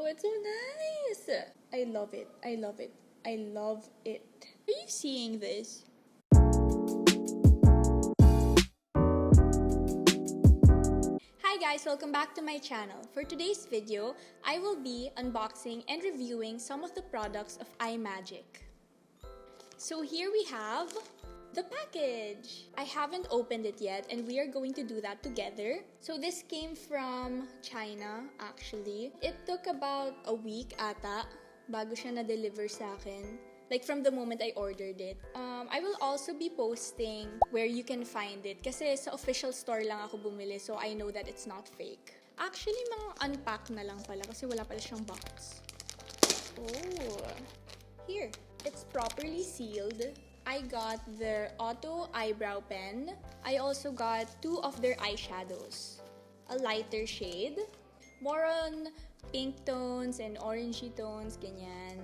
Oh, it's so nice. I love it. I love it. I love it. Are you seeing this? Hi guys, welcome back to my channel. For today's video, I will be unboxing and reviewing some of the products of Imagic. So here we have the package. I haven't opened it yet and we are going to do that together. So this came from China actually. It took about a week ata bago siya na-deliver sa akin. Like from the moment I ordered it. I will also be posting where you can find it. Kasi sa official store lang ako bumili, so I know that it's not fake. Actually, mga unpack na lang pala kasi wala pala siyang box. Oh, here. It's properly sealed. I got their auto eyebrow pen. I also got 2 of their eyeshadows. A lighter shade. More on pink tones and orangey tones, ganyan.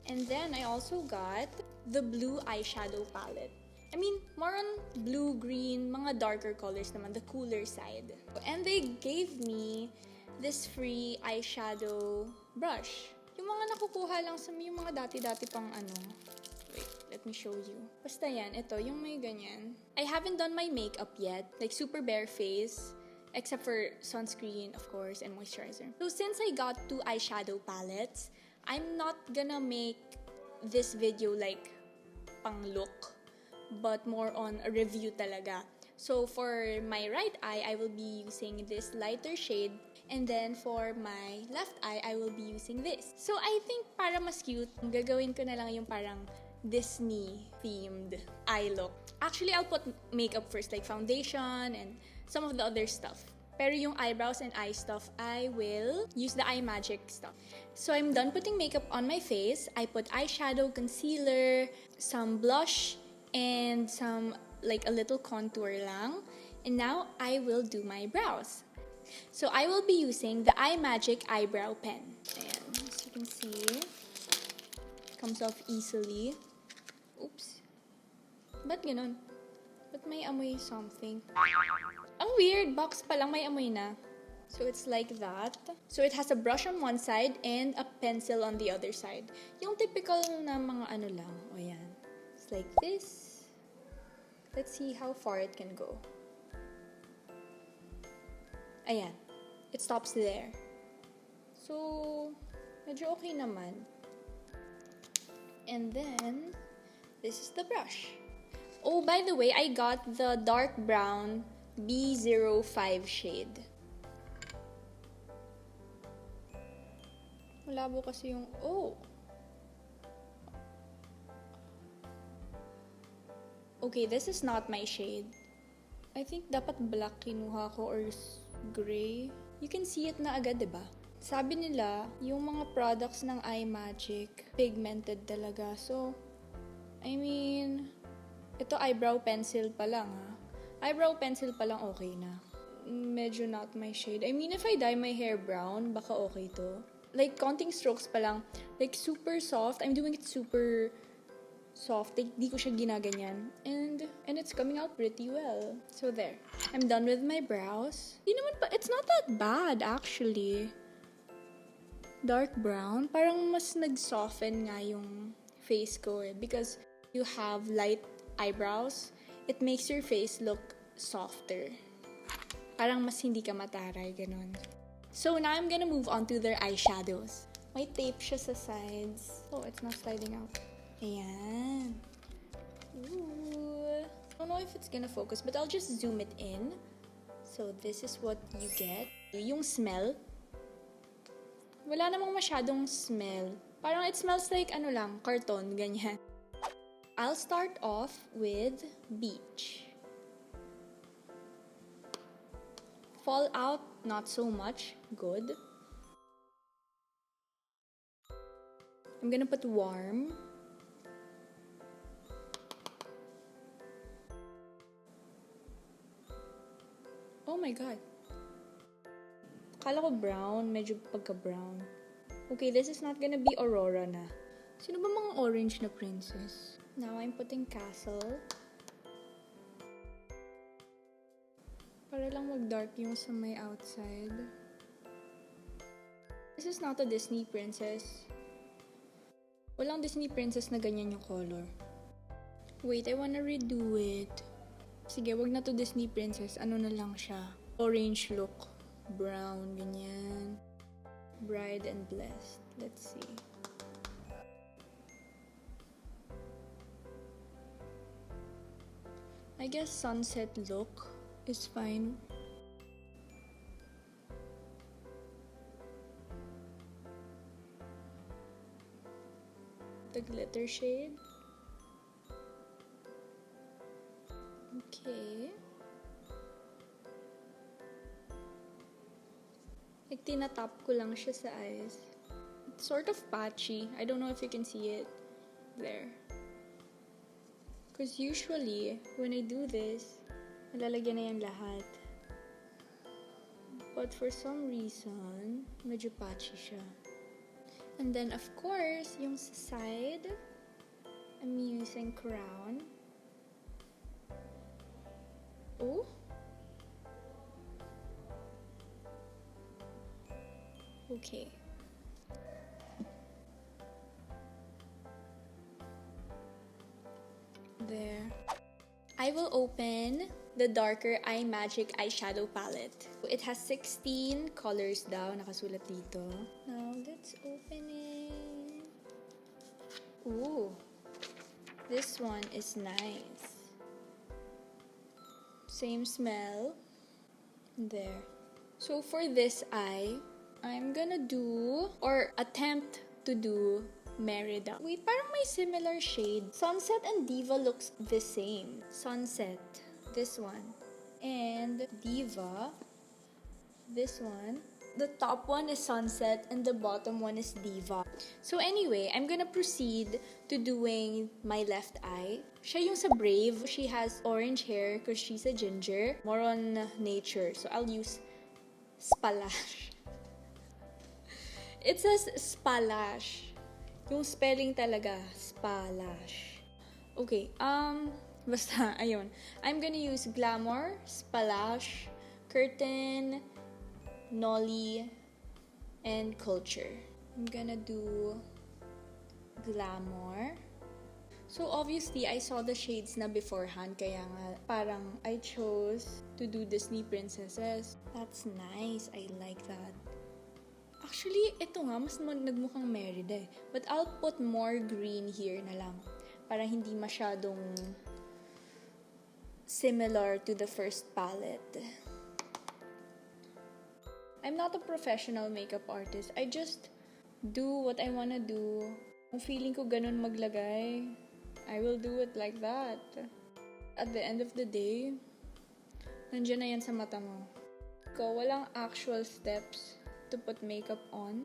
And then I also got the blue eyeshadow palette. I mean, more on blue, green, mga darker colors naman, the cooler side. And they gave me this free eyeshadow brush. Yung mga nakukuha lang sa yung mga dati-dati pang ano. Wait, let me show you. Basta yan, ito, yung may ganyan. I haven't done my makeup yet, like super bare face. Except for sunscreen, of course, and moisturizer. So since I got 2 eyeshadow palettes, I'm not gonna make this video like pang look, but more on a review talaga. So for my right eye, I will be using this lighter shade, and then for my left eye, I will be using this. So I think para mas cute, gagawin ko na lang yung parang Disney-themed eye look. Actually, I'll put makeup first, like foundation and some of the other stuff. Pero yung eyebrows and eye stuff, I will use the Imagic stuff. So I'm done putting makeup on my face. I put eyeshadow, concealer, some blush, and some, like a little contour lang. And now I will do my brows. So I will be using the Imagic eyebrow pen. Ayan, as you can see, it comes off easily. Oops. Ba't ganun? Ba't may amoy something? Ang weird, box pa lang may amoy na. So it's like that. So it has a brush on one side and a pencil on the other side. Yung typical na mga ano lang. O yan. It's like this. Let's see how far it can go. Ayan. It stops there. So, medyo okay naman. And then, this is the brush. Oh, by the way, I got the dark brown B05 shade. Malabo kasi yung... Oh! Okay, this is not my shade. I think dapat black kinuha ko or gray. You can see it na agad, diba? Sabi nila, yung mga products ng Imagic, pigmented talaga. So, I mean, ito eyebrow pencil pa lang ha. Eyebrow pencil pa lang okay na. Medyo not my shade. I mean, if I dye my hair brown, baka okay to. Like, counting strokes pa lang. Like, super soft. I'm doing it super soft. Like, di ko siya ginaganyan. And it's coming out pretty well. So, there. I'm done with my brows. Di naman pa, it's not that bad, actually. Dark brown. Parang mas nag-soften nga yung face ko eh. Because you have light eyebrows. It makes your face look softer. Parang mas hindi ka mataray, ganun. So now I'm gonna move on to their eyeshadows. May tape siya sa sides. Oh, it's not sliding out. Ayan. Ooh. I don't know if it's gonna focus, but I'll just zoom it in. So this is what you get. Yung smell. Wala namang masyadong smell. Parang it smells like ano lang, karton, ganyan. I'll start off with Beach. Fallout, not so much. Good. I'm gonna put Warm. Oh my god. Akala ko brown, medyo pagka-brown. Okay, this is not gonna be Aurora na. Sino ba mga orange na princess? Now I'm putting Castle. Para lang mag-dark yung sa may outside. This is not a Disney princess. Walang Disney princess na ganyan yung color. Wait, I wanna redo it. Sige, wag na to Disney princess. Ano na lang siya? Orange look. Brown, ganyan. Bride and Blessed. Let's see. I guess sunset look is fine. The glitter shade. Okay. Like, tinatap ko lang siya sa eyes. It's sort of patchy. I don't know if you can see it. There. Because usually, when I do this, nalalagyan na yan lahat. But for some reason, medyo patchy siya. And then, of course, yung sa side, I'm using crown. Oh? Okay. There. I will open the darker Imagic eyeshadow palette. It has 16 colors daw, nakasulat dito. Now, let's open it. Ooh. This one is nice. Same smell. There. So for this eye, I'm gonna do, or attempt to do, Merida. Wait, parang may similar shade. Sunset and Diva looks the same. Sunset, this one. And Diva, this one. The top one is Sunset and the bottom one is Diva. So anyway, I'm gonna proceed to doing my left eye. Siya yung sa Brave. She has orange hair because she's a ginger. More on nature. So I'll use Spalash. It says Spalash. Yung spelling talaga, Spalash. Okay, basta, ayun. I'm gonna use Glamour, Spalash, Curtain, Nolly, and Culture. I'm gonna do Glamour. So obviously, I saw the shades na beforehand, kaya nga parang I chose to do Disney princesses. That's nice, I like that. Actually, ito nga, mas nagmukhang Merida eh. But I'll put more green here na lang. Para hindi masyadong similar to the first palette. I'm not a professional makeup artist. I just do what I wanna do. Kung feeling ko ganun maglagay, I will do it like that. At the end of the day, nandiyan na yan sa mata mo. Ikaw, walang actual steps to put makeup on.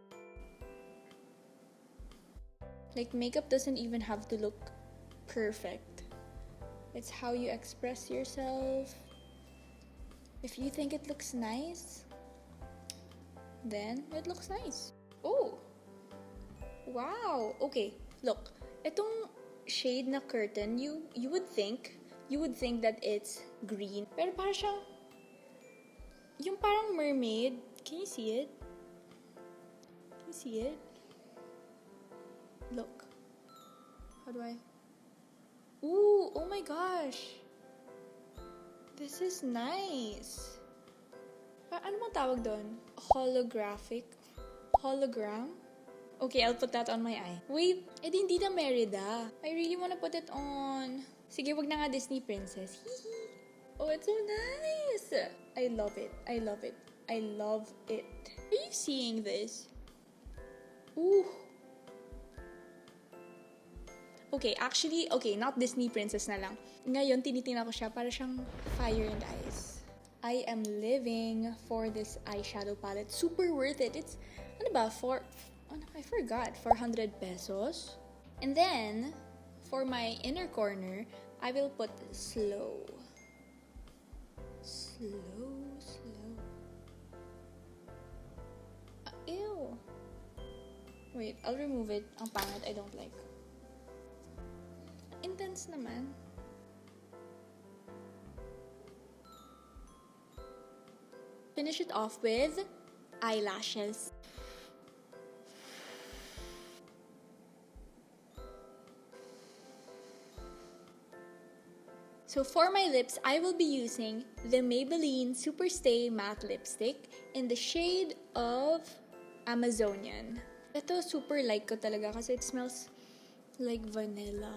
Like, makeup doesn't even have to look perfect. It's how you express yourself. If you think it looks nice, then it looks nice. Oh! Wow! Okay, look. Itong shade na Curtain, you would think that it's green. Pero parang siyang yung parang mermaid. Can you see it? See it? Look. How do I? Ooh, oh my gosh. This is nice. Ano bang tawag doon? Holographic? Hologram? Okay, I'll put that on my eye. Wait, hindi na Merida. I really wanna put it on. Sige, wag na nga Disney princess. Oh, it's so nice. I love it. I love it. I love it. Are you seeing this? Ooh. Okay, actually, not Disney princess na lang. Ngayon, tinitingnan ko siya para siyang fire and ice. I am living for this eyeshadow palette. Super worth it. It's, ano ba, I forgot, 400 pesos. And then, for my inner corner, I will put Slow. Ew. Wait, I'll remove it. Ang pangit, I don't like. Intense naman. Finish it off with eyelashes. So for my lips, I will be using the Maybelline Superstay Matte Lipstick in the shade of Amazonian. Ito super like ko talaga kasi it smells like vanilla.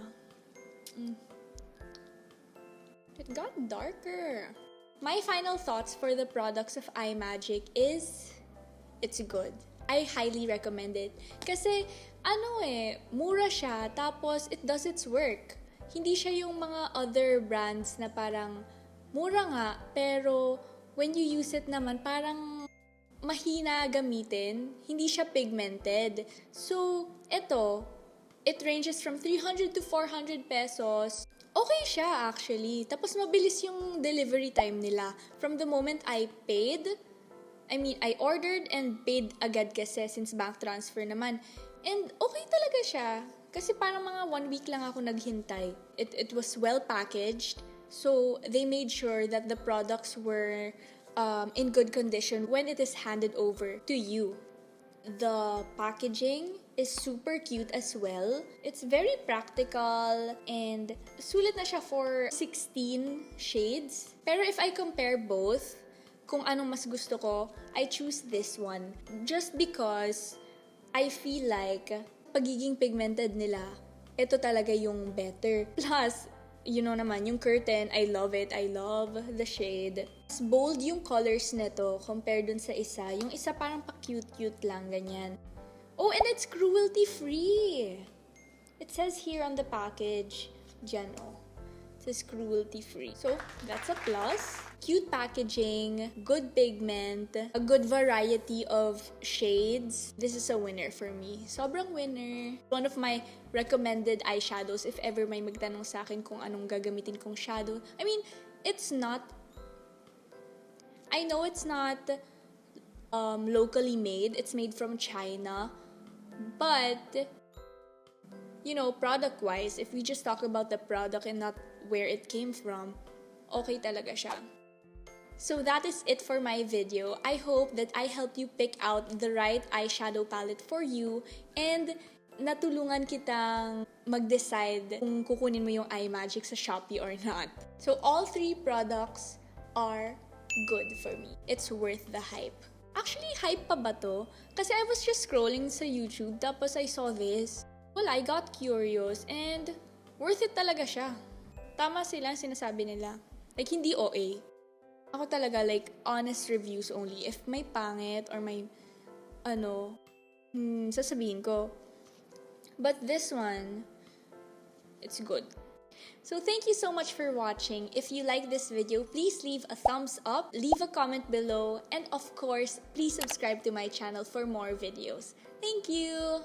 It got darker. My final thoughts for the products of Imagic is it's good. I highly recommend it. Kasi mura siya tapos it does its work. Hindi siya yung mga other brands na parang mura nga, pero when you use it naman, parang mahina gamitin. Hindi siya pigmented. So, it ranges from 300 to 400 pesos. Okay siya actually. Tapos mabilis yung delivery time nila. From the moment I ordered and paid agad kasi since bank transfer naman. And okay talaga siya. Kasi parang mga 1 week lang ako naghintay. It was well packaged. So, they made sure that the products were in good condition when it is handed over to you. The packaging is super cute as well. It's very practical and sulit na siya for 16 shades. Pero if I compare both, kung anong mas gusto ko, I choose this one. Just because I feel like pagiging pigmented nila, ito talaga yung better. Plus, you know naman, yung curtain, I love it. I love the shade. Mas bold yung colors nito compared dun sa isa. Yung isa parang pa-cute-cute lang, ganyan. Oh, and it's cruelty-free. It says here on the package, dyan, it says cruelty-free. So, that's a plus. Cute packaging, good pigment, a good variety of shades. This is a winner for me. Sobrang winner. One of my recommended eyeshadows if ever may magtanong sa akin kung anong gagamitin kong shadow. I mean, I know it's not locally made. It's made from China. But, product-wise, if we just talk about the product and not where it came from, okay talaga siya. So that is it for my video. I hope that I helped you pick out the right eyeshadow palette for you and natulungan kitang mag-decide kung kukunin mo yung Imagic sa Shopee or not. So all 3 products are good for me. It's worth the hype. Actually, hype pa ba to? Kasi I was just scrolling sa YouTube tapos I saw this. Well, I got curious and worth it talaga siya. Tama sila ang sinasabi nila. Like, hindi OA. Ako talaga, like, honest reviews only. If may pangit or may, sasabihin ko. But this one, it's good. So thank you so much for watching. If you like this video, please leave a thumbs up, leave a comment below, and of course, please subscribe to my channel for more videos. Thank you!